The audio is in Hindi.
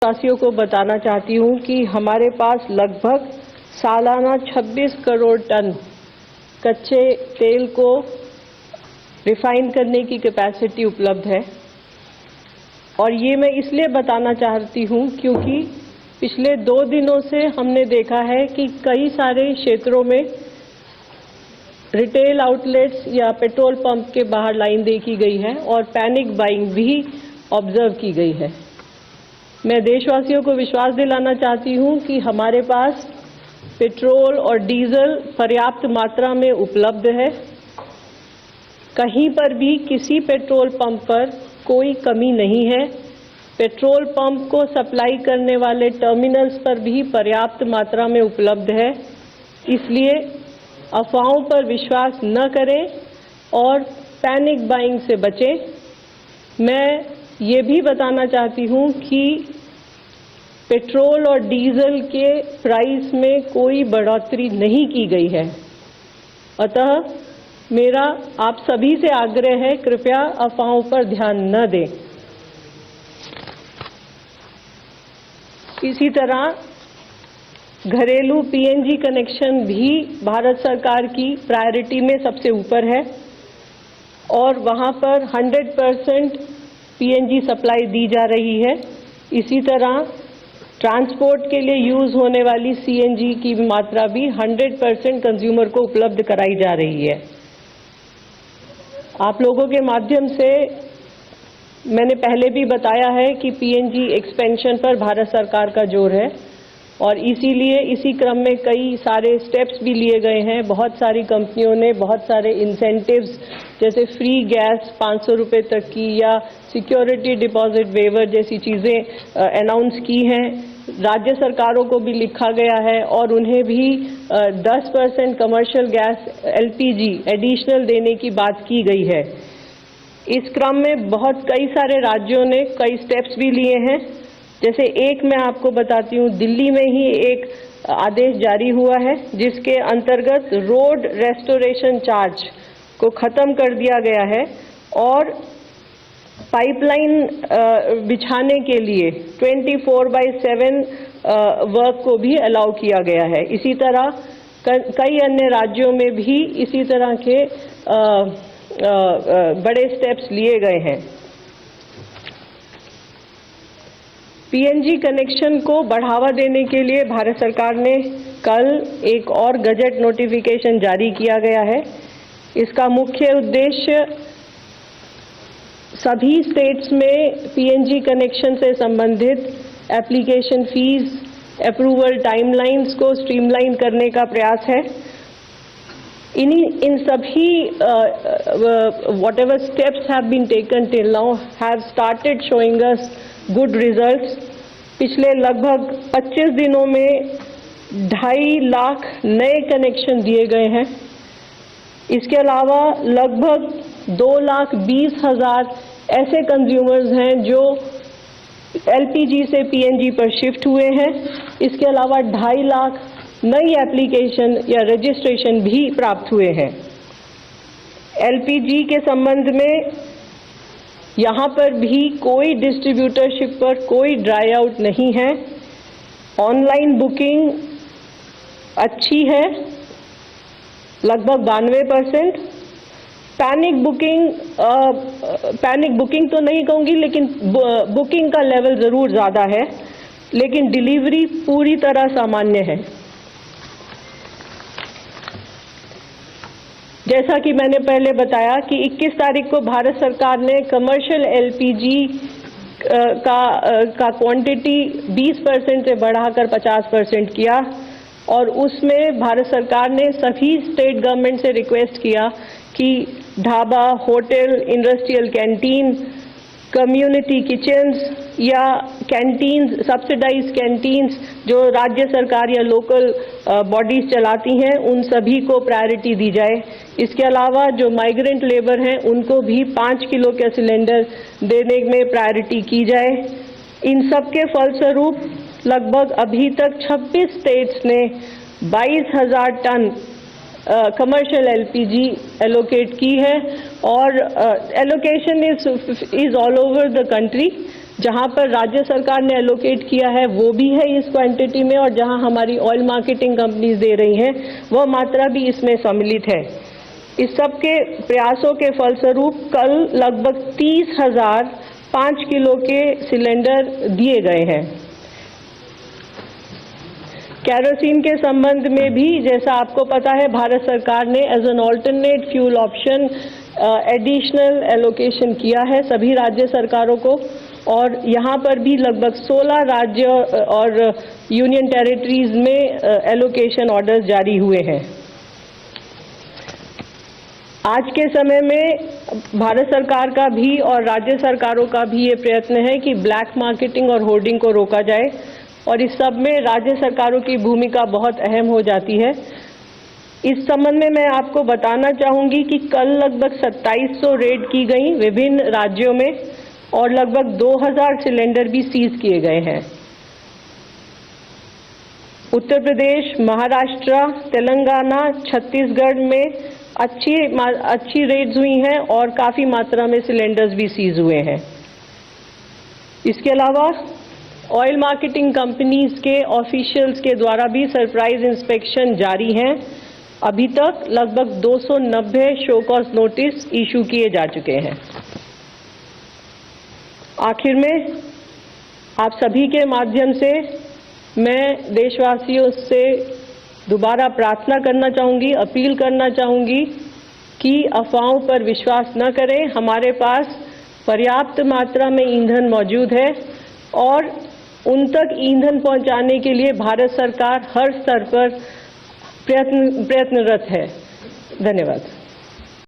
वासियों को बताना चाहती हूं कि हमारे पास लगभग सालाना 26 करोड़ टन कच्चे तेल को रिफाइन करने की कैपेसिटी उपलब्ध है। और ये मैं इसलिए बताना चाहती हूं क्योंकि पिछले 2 दिनों से हमने देखा है कि कई सारे क्षेत्रों में रिटेल आउटलेट्स या पेट्रोल पंप के बाहर लाइन देखी गई है और पैनिक बाइंग भी ऑब्जर्व की गई है। मैं देशवासियों को विश्वास दिलाना चाहती हूं कि हमारे पास पेट्रोल और डीजल पर्याप्त मात्रा में उपलब्ध है। कहीं पर भी किसी पेट्रोल पंप पर कोई कमी नहीं है। पेट्रोल पंप को सप्लाई करने वाले टर्मिनल्स पर भी पर्याप्त मात्रा में उपलब्ध है। इसलिए अफवाहों पर विश्वास न करें और पैनिक बाइंग से बचें। मैं ये भी बताना चाहती हूं कि पेट्रोल और डीजल के प्राइस में कोई बढ़ोतरी नहीं की गई है। अतः मेरा आप सभी से आग्रह है, कृपया अफवाहों पर ध्यान न दें। इसी तरह घरेलू पीएनजी कनेक्शन भी भारत सरकार की प्रायोरिटी में सबसे ऊपर है और वहां पर 100% पीएनजी सप्लाई दी जा रही है। इसी तरह ट्रांसपोर्ट के लिए यूज होने वाली सीएनजी की मात्रा भी 100% कंज्यूमर को उपलब्ध कराई जा रही है। आप लोगों के माध्यम से मैंने पहले भी बताया है कि पीएनजी एक्सपेंशन पर भारत सरकार का जोर है और इसीलिए इसी क्रम में कई सारे स्टेप्स भी लिए गए हैं। बहुत सारी कंपनियों ने बहुत सारे इंसेंटिव्स जैसे फ्री गैस 500 रुपये तक की या सिक्योरिटी डिपॉजिट वेवर जैसी चीज़ें अनाउंस की हैं। राज्य सरकारों को भी लिखा गया है और उन्हें भी 10% कमर्शियल गैस एलपीजी एडिशनल देने की बात की गई है। इस क्रम में कई सारे राज्यों ने कई स्टेप्स भी लिए हैं। जैसे एक मैं आपको बताती हूँ, दिल्ली में ही एक आदेश जारी हुआ है जिसके अंतर्गत रोड रेस्टोरेशन चार्ज को खत्म कर दिया गया है और पाइपलाइन बिछाने के लिए 24/7 वर्क को भी अलाउ किया गया है। इसी तरह कई अन्य राज्यों में भी इसी तरह के बड़े स्टेप्स लिए गए हैं। पीएनजी कनेक्शन को बढ़ावा देने के लिए भारत सरकार ने कल एक और गजट नोटिफिकेशन जारी किया गया है। इसका मुख्य उद्देश्य सभी स्टेट्स में पीएनजी कनेक्शन से संबंधित एप्लीकेशन फीस, अप्रूवल टाइमलाइंस को स्ट्रीमलाइन करने का प्रयास है। इन सभी whatever steps have been taken till now have started showing us good results. पिछले लगभग 25 दिनों में 2.5 लाख नए कनेक्शन दिए गए हैं। इसके अलावा लगभग 2,20,000 ऐसे कंज्यूमर्स हैं जो एलपीजी से पीएनजी पर शिफ्ट हुए हैं। इसके अलावा 2.5 लाख नई एप्लीकेशन या रजिस्ट्रेशन भी प्राप्त हुए हैं। एलपीजी के संबंध में यहाँ पर भी कोई डिस्ट्रीब्यूटरशिप पर कोई ड्राई आउट नहीं है। ऑनलाइन बुकिंग अच्छी है, लगभग 92%। पैनिक बुकिंग तो नहीं कहूँगी, लेकिन बुकिंग का लेवल ज़रूर ज़्यादा है, लेकिन डिलीवरी पूरी तरह सामान्य है। जैसा कि मैंने पहले बताया कि 21 तारीख को भारत सरकार ने कमर्शियल एलपीजी का क्वांटिटी 20% से बढ़ाकर 50% किया और उसमें भारत सरकार ने सभी स्टेट गवर्नमेंट से रिक्वेस्ट किया कि dhaba, hotel, industrial canteen, community kitchens या कैंटीन्स, सब्सिडाइज कैंटीन्स जो राज्य सरकार या लोकल बॉडीज चलाती हैं, उन सभी को प्रायोरिटी दी जाए। इसके अलावा जो माइग्रेंट लेबर हैं उनको भी 5 किलो के सिलेंडर देने में प्रायोरिटी की जाए। इन सब के फलस्वरूप लगभग अभी तक 26 स्टेट्स ने 22,000 टन कमर्शियल एलपीजी एलोकेट की है और allocation is all over the country. जहां पर राज्य सरकार ने एलोकेट किया है वो भी है इस क्वांटिटी में, और जहां हमारी ऑयल मार्केटिंग कंपनीज दे रही हैं वह मात्रा भी इसमें सम्मिलित है। इस सब के प्रयासों के फलस्वरूप कल लगभग 30,000 5 किलो के सिलेंडर दिए गए हैं। केरोसिन के संबंध में भी जैसा आपको पता है, भारत सरकार ने as an alternate fuel option additional allocation किया है सभी राज्य सरकारों को, और यहाँ पर भी लगभग 16 राज्य और यूनियन टेरिटरीज में एलोकेशन ऑर्डर्स जारी हुए हैं। आज के समय में भारत सरकार का भी और राज्य सरकारों का भी ये प्रयत्न है कि ब्लैक मार्केटिंग और होर्डिंग को रोका जाए, और इस सब में राज्य सरकारों की भूमिका बहुत अहम हो जाती है। इस संबंध में मैं आपको बताना चाहूंगी कि कल लगभग 2700 रेड की गई विभिन्न राज्यों में, और लगभग 2000 सिलेंडर भी सीज किए गए हैं। उत्तर प्रदेश, महाराष्ट्र, तेलंगाना, छत्तीसगढ़ में अच्छी रेड्स हुई हैं और काफी मात्रा में सिलेंडर्स भी सीज हुए हैं। इसके अलावा ऑयल मार्केटिंग कंपनीज के ऑफिशियल्स के द्वारा भी सरप्राइज इंस्पेक्शन जारी हैं। अभी तक लगभग 290 शो कॉज नोटिस इशू किए जा चुके हैं। आखिर में आप सभी के माध्यम से मैं देशवासियों से दोबारा प्रार्थना करना चाहूंगी, अपील करना चाहूंगी कि अफवाहों पर विश्वास न करें। हमारे पास पर्याप्त मात्रा में ईंधन मौजूद है और उन तक ईंधन पहुंचाने के लिए भारत सरकार हर स्तर पर प्रयत्नरत है। धन्यवाद।